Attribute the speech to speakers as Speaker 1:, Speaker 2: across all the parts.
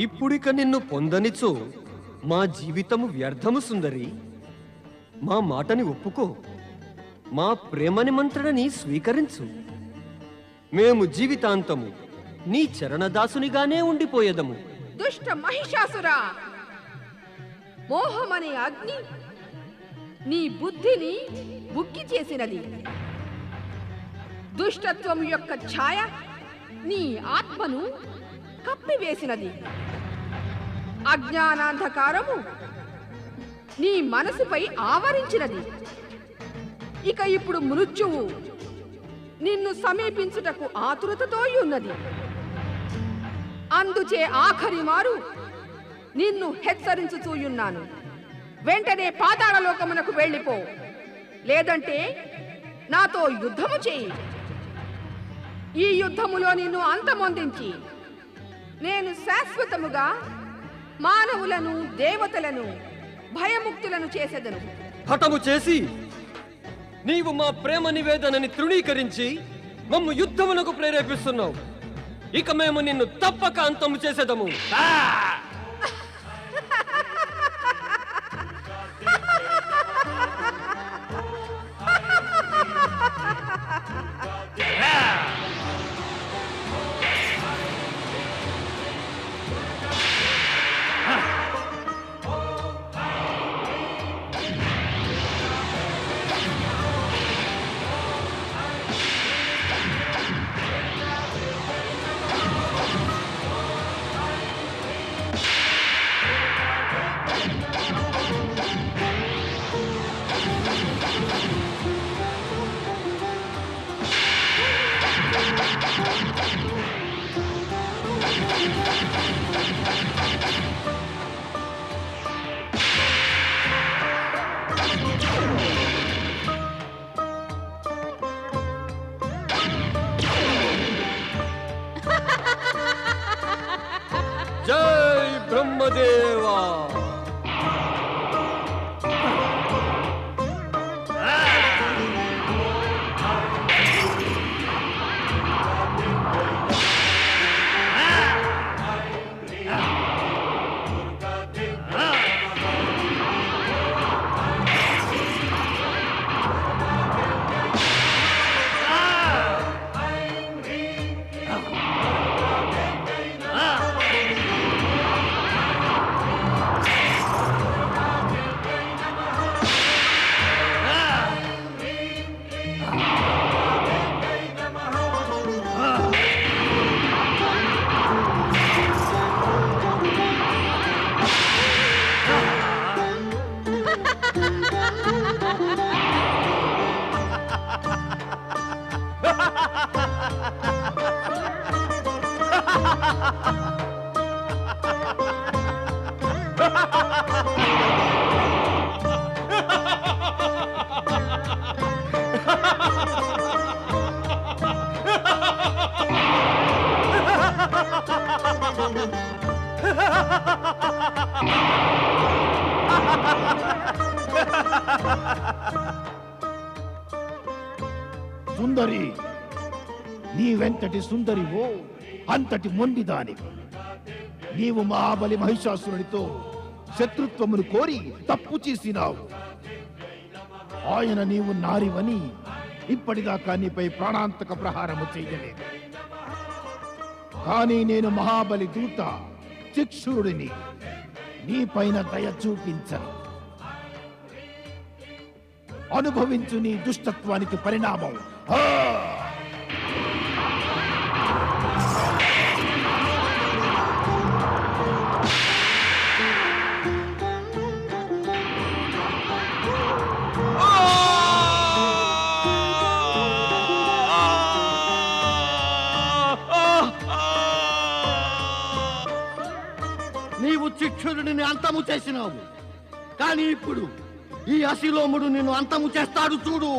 Speaker 1: ఇప్పుడిక నిన్ను పొందనిచో మా జీవితము వ్యర్థము సుందరి. మా మాటని ఒప్పుకో, మా ప్రేమ నిమంత్రణని స్వీకరించు. మేము జీవితాంతము నీ చరణదాసునిగానే ఉండిపోయేదము.
Speaker 2: దుష్ట మహిషాసురా, మోహమనే అగ్ని నీ బుద్ధిని బుక్కి చేసినది. దుష్టత్వం యొక్క ఛాయ నీ ఆత్మను కప్పివేసినది. అజ్ఞానాంధకారము నీ మనసుపై ఆవరించినది. ఇక ఇప్పుడు మృత్యువు నిన్ను సమీపించుటకు ఆతురతతో ఉన్నది. అందుచే ఆఖరి మారు నిన్ను హెచ్చరించుచూయున్నాను. వెంటనే పాతాళలోకమునకు వెళ్ళిపో, లేదంటే నాతో యుద్ధము చేయి. ఈ యుద్ధములో నిన్ను అంతమొందించి నేను శాశ్వతముగా మానవులను దేవతలను భయముక్తులను చేసెదను.
Speaker 1: హఠము చేసి నీవు మా ప్రేమ నివేదనని తృణీకరించి మమ్ము యుద్ధమునకు ప్రేరేపిస్తున్నావు. ఇక మేము నిన్ను తప్పక అంతము చేసేదము. జై బ్రహ్మదేవా.
Speaker 3: సుందరి, నీవెంతటి సుందరివో అంతటి మొండిదాని. నీవు మహాబలి మహిషాసురుడితో శత్రుత్వమును కోరి తప్పు చేసినావు. ఆయన నీవు నారివని ఇప్పటిదాకా నీపై ప్రాణాంతక ప్రహారము చేయలేదు. కానీ నేను మహాబలి దూత చిక్షురుడిని, నీపైన దయ చూపించను. అనుభవించు నీ దుష్టత్వానికి పరిణామం.
Speaker 4: నీవు చిక్షురుడిని అంతము చేసినావు, కానీ ఇప్పుడు ఈ అశిలోముడు నిన్ను అంతము చేస్తాడు చూడు.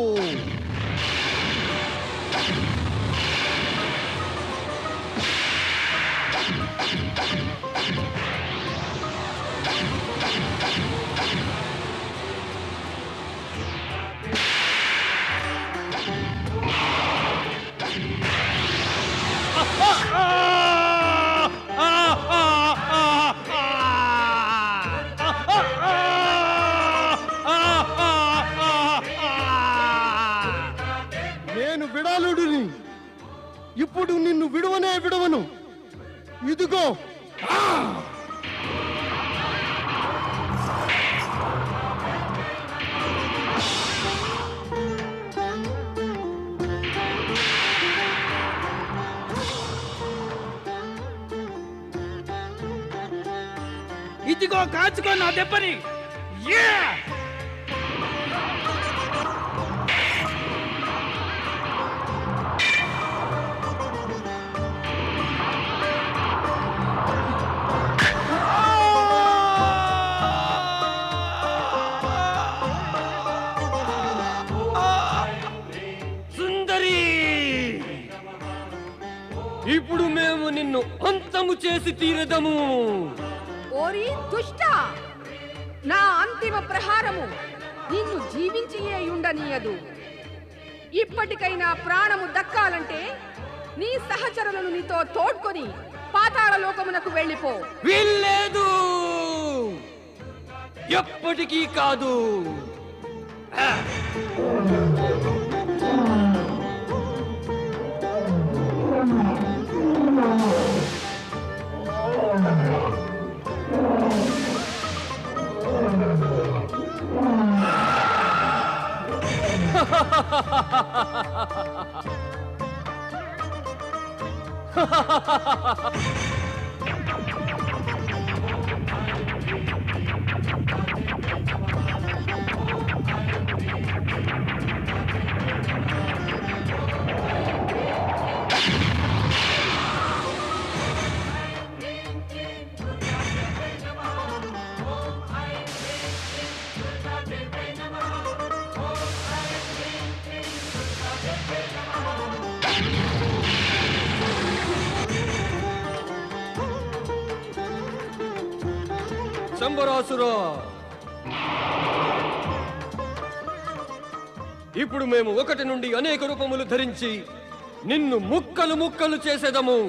Speaker 4: ఎక్కు.
Speaker 5: ఇదిగో కాచుకో నా దెబ్బని. యా!
Speaker 1: సుందరి, ఇప్పుడు మేము నిన్ను అంతము చేసి తీరదము.
Speaker 2: ఓరి దుష్ట, నా అంతిమ ప్రహారము నిన్ను జీవించియే ఉండనీయదు. ఇప్పటికైనా ప్రాణము దక్కాలంటే నీ సహచరులను నీతో తోడ్కొని పాతాళ లోకమునకు వెళ్ళిపో.
Speaker 1: వీల్లేదు, ఎప్పటికీ కాదు. శంబరాసురా, ఇప్పుడు మేము ఒకటి నుండి అనేక రూపములు ధరించి నిన్ను ముక్కలు ముక్కలు చేసేదము.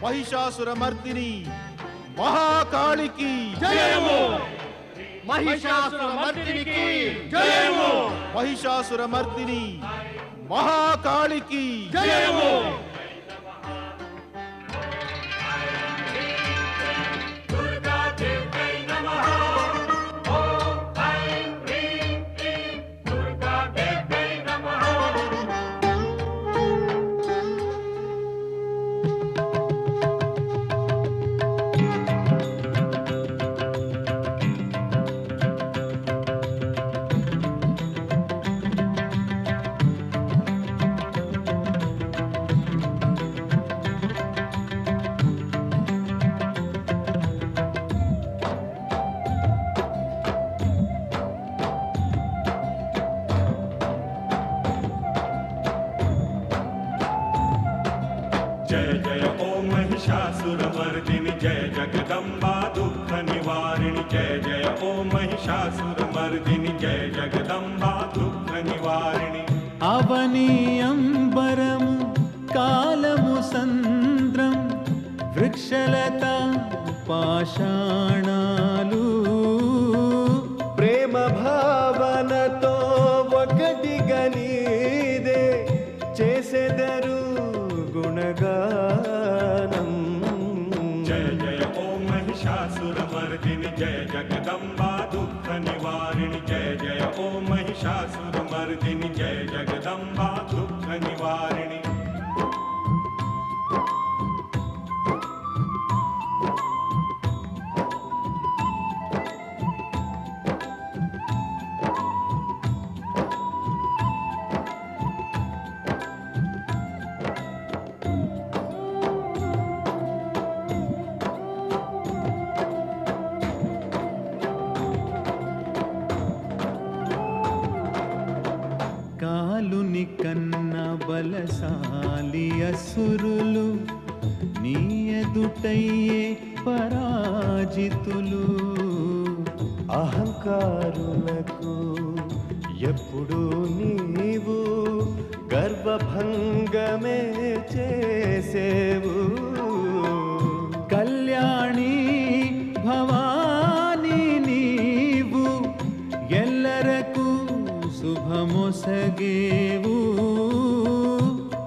Speaker 3: మహిషాసురమర్దిని మహాకాళికి
Speaker 4: జయము మహిషాసురమర్దినికి జయము
Speaker 3: మహిషాసురమర్దిని మహాకాళికి
Speaker 4: జయము
Speaker 6: जय जय ओम महिषासुरमर्दिनि जय जगदम्बा दुःख निवारिणि जय जय ओम महिषासुरमर्दिनि जय जगदम्बा दुःख निवारिणि
Speaker 7: అవనీయంబరము కాలము సంద్రం వృక్షలత పాషాణాలు
Speaker 8: ప్రేమ భావనతో ఒకటిగా నీదే చేసెదరు గుణగానం
Speaker 6: जय जय ओम महिषासुरमर्दिनि जय जगदम्बा दुःख निवारिणि जय जय ओम महिषासुरमर्दिनि जय जगदम्बा दुःख निवारिणि
Speaker 7: కాలుని కన్న బలశాలి అసురులు నీ ఎదుటయ్యే పరాజితులు
Speaker 8: అహంకారులకు ఎప్పుడు నీవు గర్వభంగమే చేసేవు
Speaker 7: కళ్యాణి భవాని నీవు ఎల్లరకు శుభమొసగేవు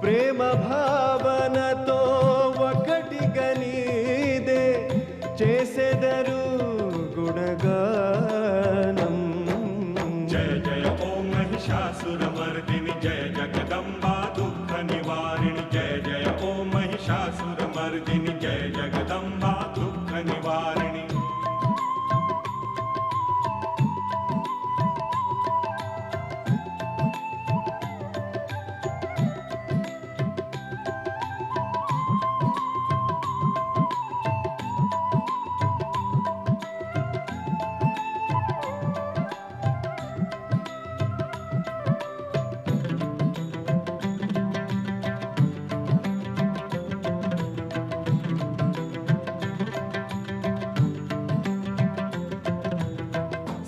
Speaker 8: ప్రేమ భావనతో ఒకటిగా నీదే చేసెదరు గుణగానం
Speaker 6: जय जय ओम महिषासुरमर्दिनि जय जगदम्बा दुःख निवारिणि जय जय ओम महिषासुरमर्दिनि जय जगदम्बा दुःख निवारिणि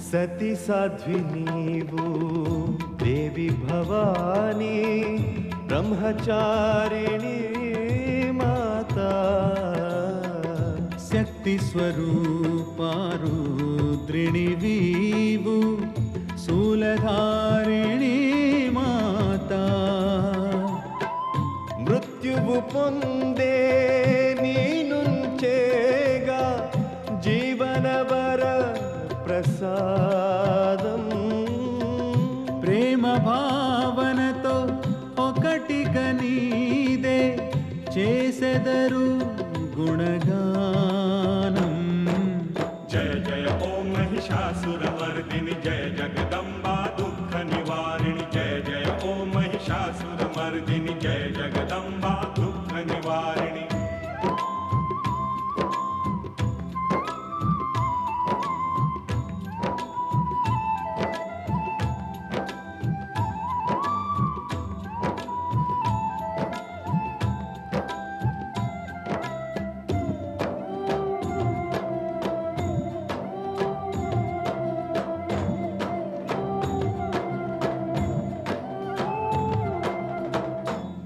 Speaker 8: సతి సాధ్వి నీవు దేవి భవానీ బ్రహ్మచారిణి మాతా
Speaker 7: శక్తి స్వరూపారుద్రిణి వీవు శూలధారిణి మాతా
Speaker 8: మృత్యువు పొందే నీ నుంచేగా జీవనవర ప్రసాదం
Speaker 7: ప్రేమ భావనతో ఒకటిగా నీదే చేసెదరు గుణగానం
Speaker 6: जय जय ओम महिषासुरमर्दिनि जय जगदम्बा दुःख निवारिणि जय जय ओम महिषासुरमर्दिनि जय जगदम्बा दुःख निवारिणि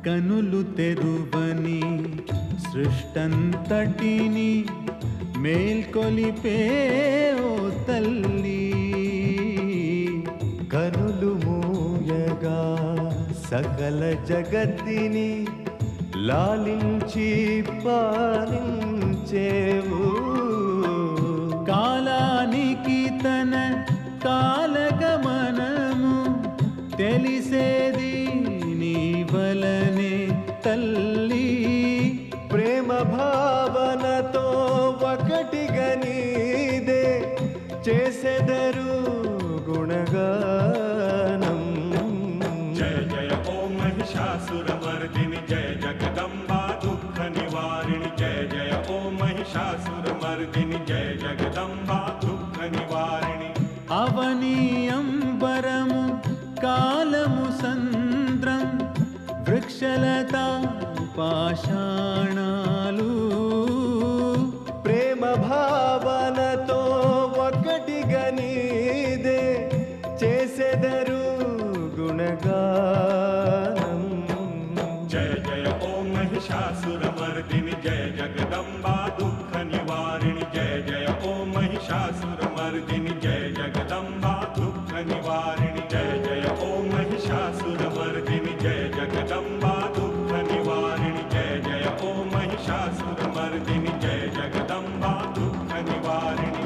Speaker 7: కనులు తెరువని సృష్టంతటిని మేల్కొలిపే ఓ తల్లి.
Speaker 8: కనులు మూయగా సకల జగత్తిని లాలించి పాలించేవు.
Speaker 7: కాలానికి తన కాలగమనము తెలిసేది నీ వలనే తల్లి.
Speaker 8: ప్రేమ భావనతో ఒకటిగా నీదే చేసెదరు గుణగానం.
Speaker 6: जय जय ओम महिषासुरमर्दिनि जय जगदम्बा दुःख निवारिणि जय जय ओम महिषासुरमर्दिनि जय जगदम्बा दुःख निवारिणि.
Speaker 7: అవనీయంబరము కాలము సంద్రం వృక్షలతా పాషాణాలు.
Speaker 8: ప్రేమ భావనతో ఒకటిగా నీదే చేసెదరు గుణగానం.
Speaker 6: जय जय ओम महिषासुरमर्दिनि जय जगदम्बा दुःख निवारिणि जय जय ओम महिषासुरमर्दिनि जय जगदम्बा दुःख निवारिणि जय जय ओम महिषासुरमर्दिनि जय जगदम्बा दुःख निवारिणि जय जय ओम महिषासुरमर्दिनि जय जगदम्बा दुःख निवारिणि.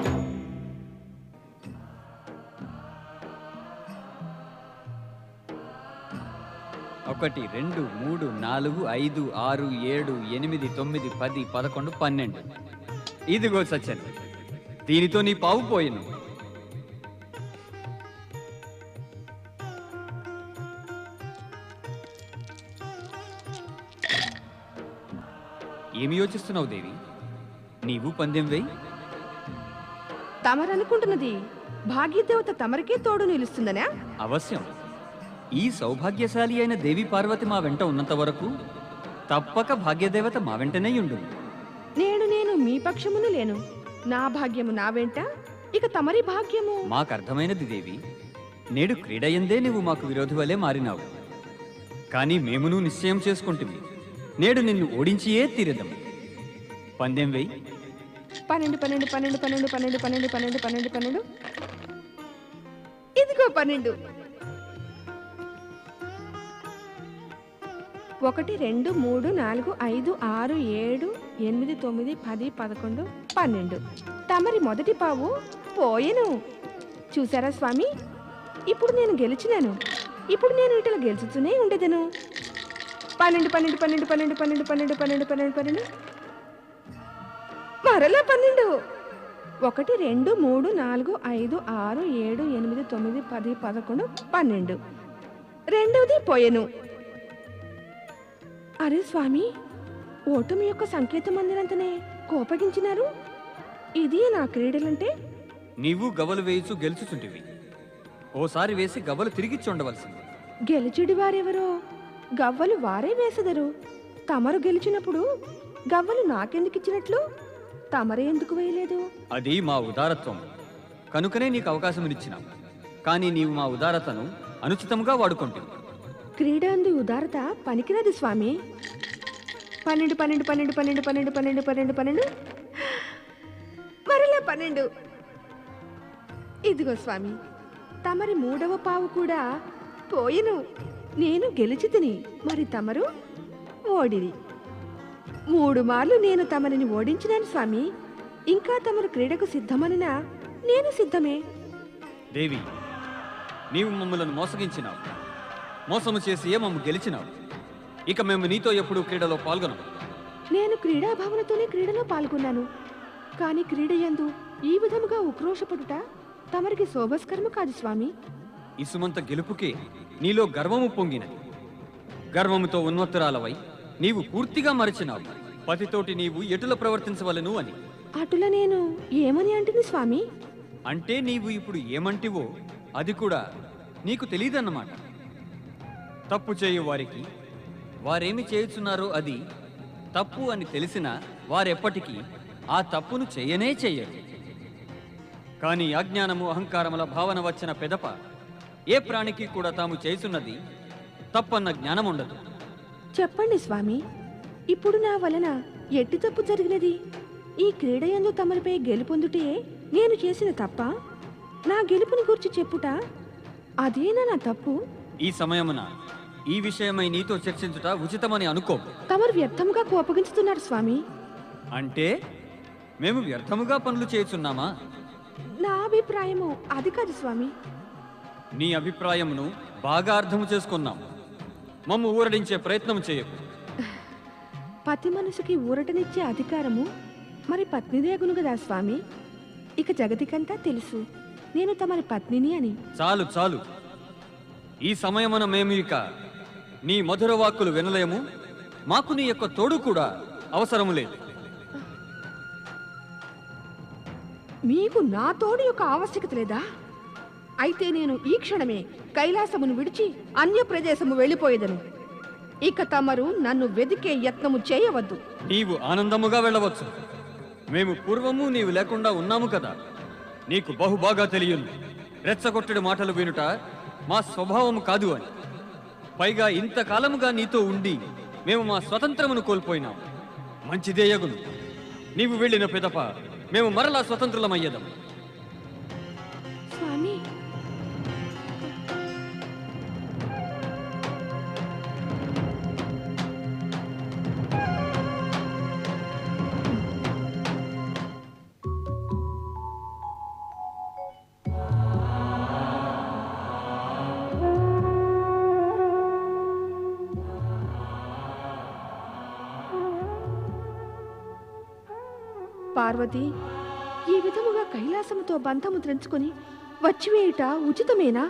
Speaker 9: ఒకటి 2 3 4 5 6 7 8 9 10 11 12. ఇదిగో సత్యం, దీనితో నీ పావు పోయిను. ఏమి యోచిస్తున్నావు దేవి? నీవు పందెం వేయి.
Speaker 2: తమరనుకుంటున్నది భాగ్యదేవత తమరికే తోడు నిలుస్తుందనా?
Speaker 9: అవశ్యం. ఈ సౌభాగ్యశాలి అయిన దేవి పార్వతి మా వెంట ఉన్నంత వరకు తప్పక భాగ్యదేవత మా వెంటనే ఉండు.
Speaker 2: నేను మీ పక్షమును లేను. నా భాగ్యము నా వెంట, ఇక తమరి భాగ్యము.
Speaker 9: మాకర్థమైనది దేవి. నేడు క్రీడయందే నువ్వు మాకు విరోధి వలె మారినావు. కానీ మేమును నిశ్చయం చేసుకుంటుంది, నేడు నిన్ను ఓడించియే తీరదం. పందెం వేయి.
Speaker 2: 12 12 12 12 12 12 12 12 12. ఇదిగో 12. 1 2 3 4 5 6 7 8 9 10 11 12. తమరి మొదటి పావు పోయెను. చూసారా స్వామి, ఇప్పుడు నేను గెలిచినాను. ఇప్పుడు నేను ఇట్లా గెలుచుతూనే ఉండేదను. 12 12 12 12 12 12 12 12 12. మరలా 12. 1 2 3 4 5 6 7 8 9 10 11 12. రెండవది పోయెను. అరే స్వామి, ఓటమి యొక్క సంకేతం అందినంతనే కోపగించినారు. ఇది నా క్రీడలంటే?
Speaker 9: నీవు గవ్వలు వేయిచు గెలుచుచుంటివి. ఓసారి వేసి గవ్వలు తిరిగిచ్చి ఉండవలసింది.
Speaker 2: గెలిచుడి వారెవరో గవ్వలు వారే వేసెదరు. తమరు గెలిచినప్పుడు గవ్వలు నాకెందుకిచ్చినట్లు? తమరే ఎందుకు వేయలేదు?
Speaker 9: అది మా ఉదారత్వం కనుకనే నీకు అవకాశమునిచ్చినాం. కానీ నీవు మా ఉదారతను అనుచితంగా వాడుకుంటావు.
Speaker 2: క్రీడ అందు ఉదారత పనికిరాదు స్వామి. 12 12 12 12 12 12 12 12. మరలా 12. ఇదిగో స్వామి, తమరి మూడవ పావు కూడా పోయెను. నేను గెలిచితిని, మరి తమరు ఓడిరి. 3 మార్లు నేను తమరిని ఓడించినాను స్వామి. ఇంకా తమరు క్రీడకు సిద్ధమనినా నేను సిద్ధమే.
Speaker 9: దేవి, నీవు మమ్మలను మోసగించినావు. మోసము చేసి మమ్ము గెలిచినావు. ఇక మేము నీతో ఎప్పుడు క్రీడలో పాల్గొనము.
Speaker 2: నేను క్రీడాభావనతోనే క్రీడలో పాల్గొన్నాను. కానీ క్రీడ యందు ఈ విధముగా ఉక్రోషపడుట తమరికి శోభస్కరమ కాదు స్వామి.
Speaker 9: ఇసుమంత గెలుపుకే నీలో గర్వము పొంగినది. గర్వముతో ఉన్మత్తురాలవై నీవు పూర్తిగా మరచినావు పతితోటి నీవు ఎటుల ప్రవర్తించవలను అని.
Speaker 2: అటుల నేను ఏమని అంటుంది స్వామి?
Speaker 9: అంటే నీవు ఇప్పుడు ఏమంటివో అది కూడా నీకు తెలియదన్నమాట. తప్పు చేయు వారికి వారేమి చేయుచున్నారో అది తప్పు అని తెలిసినా వారెప్పటికీ ఆ తప్పును చేయనే చెయ్యరు. కానీ అజ్ఞానము అహంకారముల భావన వచ్చిన పెదప ఏ ప్రాణికి కూడా తాము చేస్తున్నది తప్పన్న జ్ఞానం ఉండదు.
Speaker 2: చెప్పండి స్వామి, ఇప్పుడు నా వలన ఎట్టి తప్పు జరిగినది? ఈ క్రీడయందు తమరిపై గెలుపొందుటే నేను చేసిన తప్ప? నా గెలుపుని గురించి చెప్పుట అదేనా నా తప్పు?
Speaker 9: ఈ సమయమున ఈ విషయమై నీతో చర్చించుట ఉచితమని అనుకో.
Speaker 2: తమరు వ్యర్థముగా కోపగించుతున్నారు స్వామి.
Speaker 9: అంటే మేము వ్యర్థముగా పనులు చేయుచున్నామా?
Speaker 2: నా అభిప్రాయము అది కాదు స్వామి.
Speaker 9: నీ అభిప్రాయమును బాగా అర్థము చేసుకున్నాం. మమ్ము ఊరడించే ప్రయత్నం చేయకు.
Speaker 2: పతి మనసుకి ఊరటనిచ్చే అధికారము మరి పత్నిదేగును కదా స్వామి. ఇక జగతికంతా తెలుసు నేను తమరి పత్నిని అని.
Speaker 9: చాలు చాలు. ఈ సమయమున మేము ఇక నీ మధుర వాక్కులు వినలేము. మాకు నీ యొక్క తోడు కూడా అవసరము లేదు.
Speaker 2: మీకు నా తోడు యొక్క ఆవశ్యకత లేదా? అయితే నేను ఈ క్షణమే కైలాసమును విడిచి అన్య ప్రదేశము వెళ్ళిపోయేదను. ఇక తమరు నన్ను వెదికే యత్నము చేయవద్దు.
Speaker 9: నీవు ఆనందముగా వెళ్ళవచ్చు. మేము పూర్వము నీవు లేకుండా ఉన్నాము కదా. నీకు బహుబాగా తెలియను రెచ్చగొట్టడి మాటలు వినుట మా స్వభావము కాదు అని. పైగా ఇంతకాలముగా నీతో ఉండి మేము మా స్వతంత్రమును కోల్పోయినాం. మంచిదేయగును. నీవు వెళ్ళిన పిదప మేము మరలా స్వతంత్రులమయ్యేదం.
Speaker 2: స్వామి, పార్వతి, ఈ విధముగా కైలాసముతో బంధము త్రెంచుకొని వచ్చివేయుట ఉచితమేనా?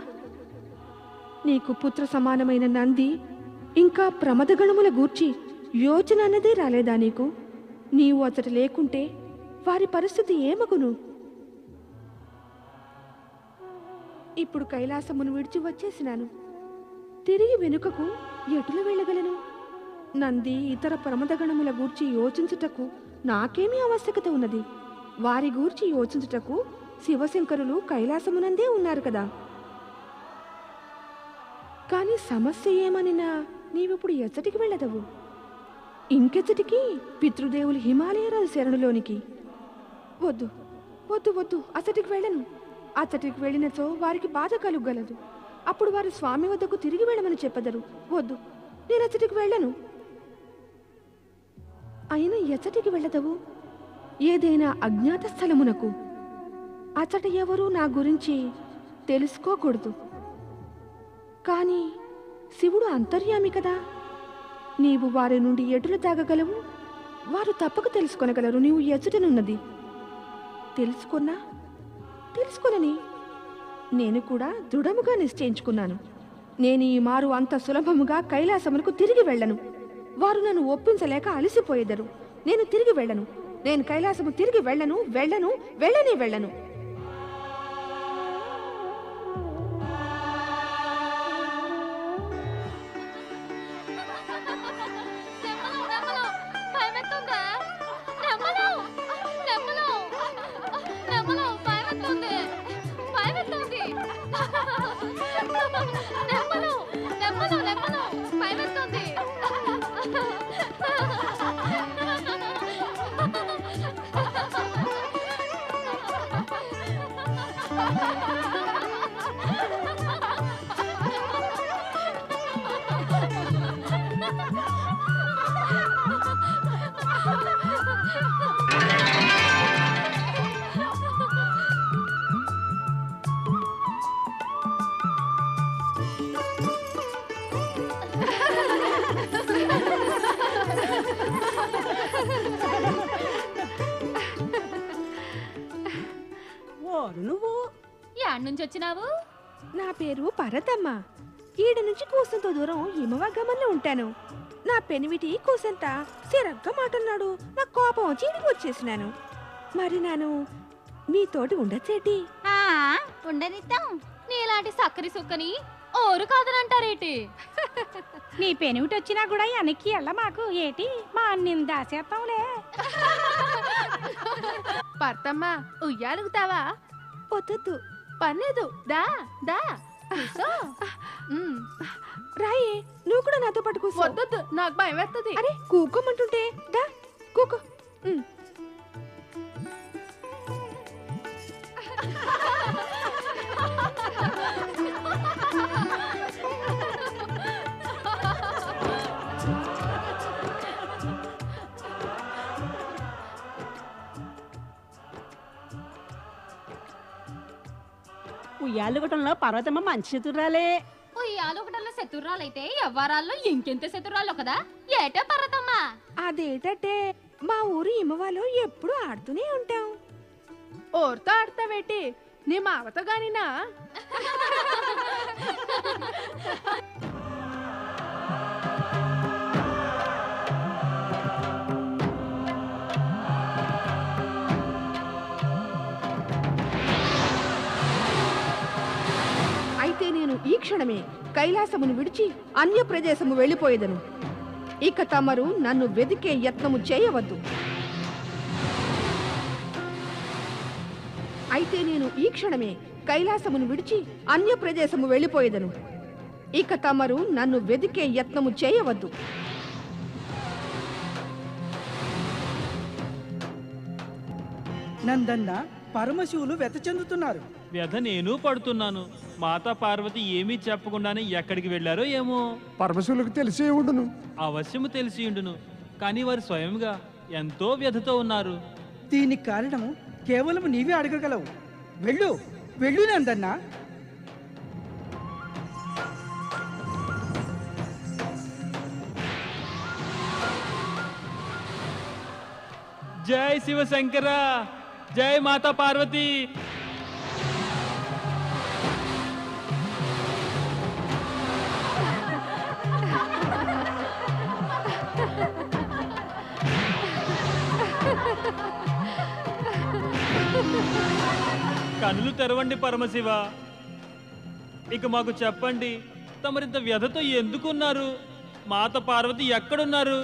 Speaker 2: నీకు పుత్ర సమానమైన నంది ఇంకా ప్రమదగణముల గూర్చి యోచన అన్నదే రాలేదా నీకు? నీవు అతట లేకుంటే వారి పరిస్థితి ఏమగును? ఇప్పుడు కైలాసమును విడిచి వచ్చేసినాను. తిరిగి వెనుకకు ఎటులు వెళ్ళగలను? నంది ఇతర ప్రమదగణముల గూర్చి యోచించుటకు నాకేమీ ఆవశ్యకత ఉన్నది? వారి గూర్చి యోచించుటకు శివశంకరులు కైలాసమునందే ఉన్నారు కదా. కాని సమస్య ఏమనినా నీవిప్పుడు ఎచ్చటికి వెళ్ళదవు? ఇంకెచ్చటికి పితృదేవులు హిమాలయరాజు శరణులోనికి. వద్దు వద్దు వద్దు, అచ్చటికి వెళ్ళను. అచ్చటికి వెళ్ళినచో వారికి బాధ కలుగలదు. అప్పుడు వారు స్వామి వద్దకు తిరిగి వెళ్ళమని చెప్పదరు. వద్దు, నేను అచ్చటికి వెళ్ళను. అయినా ఎచ్చటికి వెళ్ళదవు? ఏదైనా అజ్ఞాత స్థలమునకు. అచ్చట ఎవరూ నా గురించి తెలుసుకోకూడదు. కానీ శివుడు అంతర్యామి కదా. నీవు వారి నుండి ఎటులు తాగగలవు? వారు తప్పక తెలుసుకొనగలరు నీవు ఎచ్చటనున్నది. తెలుసుకొనని నేను కూడా దృఢముగా నిశ్చయించుకున్నాను. నేను ఈ మారు అంత సులభముగా కైలాసమునకు తిరిగి వెళ్ళను. వారు నన్ను ఒప్పించలేక అలసిపోయేదరు. నేను తిరిగి వెళ్ళను. నేను కైలాసము తిరిగి వెళ్ళను. వెళ్ళను.
Speaker 10: నువ్వు యాడ్ నుంచి వచ్చినావు?
Speaker 2: నా పేరు పరతమ్మ. ఈడ నుంచి కూసంత దూరం హిమవగమన్లో ఉంటాను. నా పెనిమిటి కూసంత సిరగ్గా మాటన్నాడు. నా కోపం వచ్చి ఇడికి వచ్చేసినాను. మరి నేను మీతోటి ఉండొచ్చేటి?
Speaker 10: ఉండనిద్దాం. నీలాంటి సక్కరి సుక్కని ఓరు కాదనంటారేటి?
Speaker 11: నీ పెనిమిటి వచ్చినా కూడా వెనక్కి వెళ్ళ మాకు ఏటి మా అన్నిని దాసేస్తాంలే.
Speaker 10: పర్తమ్మ ఉయ్యాలుగుతావా?
Speaker 2: వద్దు,
Speaker 10: పర్లేదు, దా దా
Speaker 2: రాయే, నువ్వు కూడా నాతో పాటు కూర్చో.
Speaker 10: వద్దొద్దు, నాకు భయం వేస్తుంది.
Speaker 2: అరే కూకోమంటుంటే దా. కూకో. ఉమ్.
Speaker 11: ఉయ్యాలుగటంలో పర్వతమ్మ మంచి చతురాలే.
Speaker 10: ఉయ్యాలొకటల్లో శత్రురాలైతే ఎవ్వరాల్లో ఇంకెంత శత్రురాలు కదా ఏటే పర్వతమ్మా.
Speaker 2: అదేటంటే మా ఊరు ఇమ్మవాలో ఎప్పుడు ఆడుతూనే ఉంటాం.
Speaker 10: ఓర్తో ఆడతావేటి నీ మావతో గానినా?
Speaker 2: అయితే నేను ఈ క్షణమే కైలాసమును విడిచి అన్య ప్రదేశము వెళ్ళిపోయేదను. ఇక తమరు నన్ను వెదికే యత్నము చేయవద్దు. అయితే నేను ఈ క్షణమే కైలాసమును విడిచి అన్య ప్రదేశము వెళ్ళిపోయేదను. ఇక తమరు నన్ను వెదికే యత్నము చేయవద్దు.
Speaker 5: నందన్న పరమశివులు వెత చెందుతున్నారు.
Speaker 12: వ్యధ నేను పడుతున్నాను. మాతా పార్వతి ఏమీ చెప్పకుండానే ఎక్కడికి వెళ్ళారో ఏమో.
Speaker 1: పరమశివులకు తెలిసే ఉండును.
Speaker 12: అవశ్యము తెలిసి ఉండును. కానీ వారు స్వయంగా ఎంతో వ్యధతో ఉన్నారు.
Speaker 5: దీనికి కారణము కేవలం నీవే అడగగలవు. వెళ్ళు వెళ్ళు నందన్న.
Speaker 12: జై శివశంకర, జై మాతా పార్వతి. కనులు తెరవండి పరమశివ. ఇక మాకు చెప్పండి, తమరింత వ్యధతో ఎందుకున్నారు? మాత పార్వతి ఎక్కడున్నారు?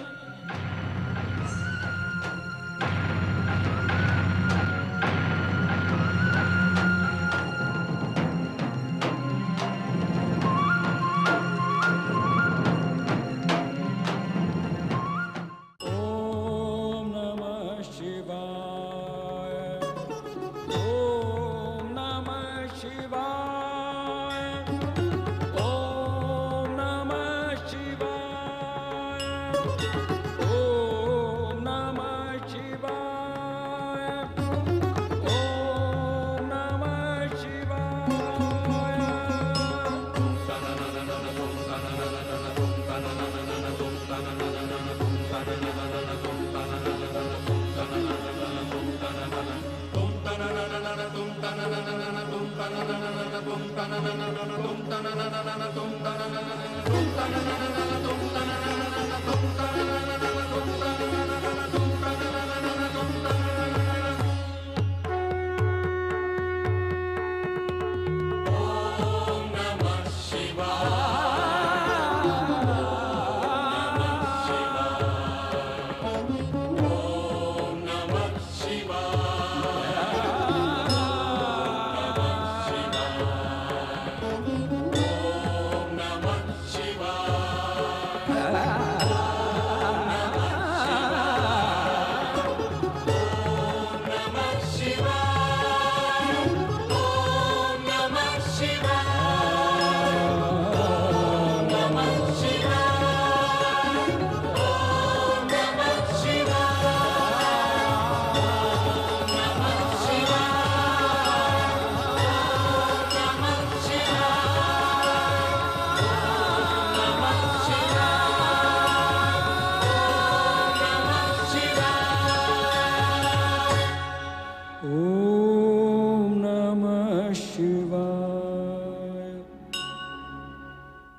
Speaker 6: tum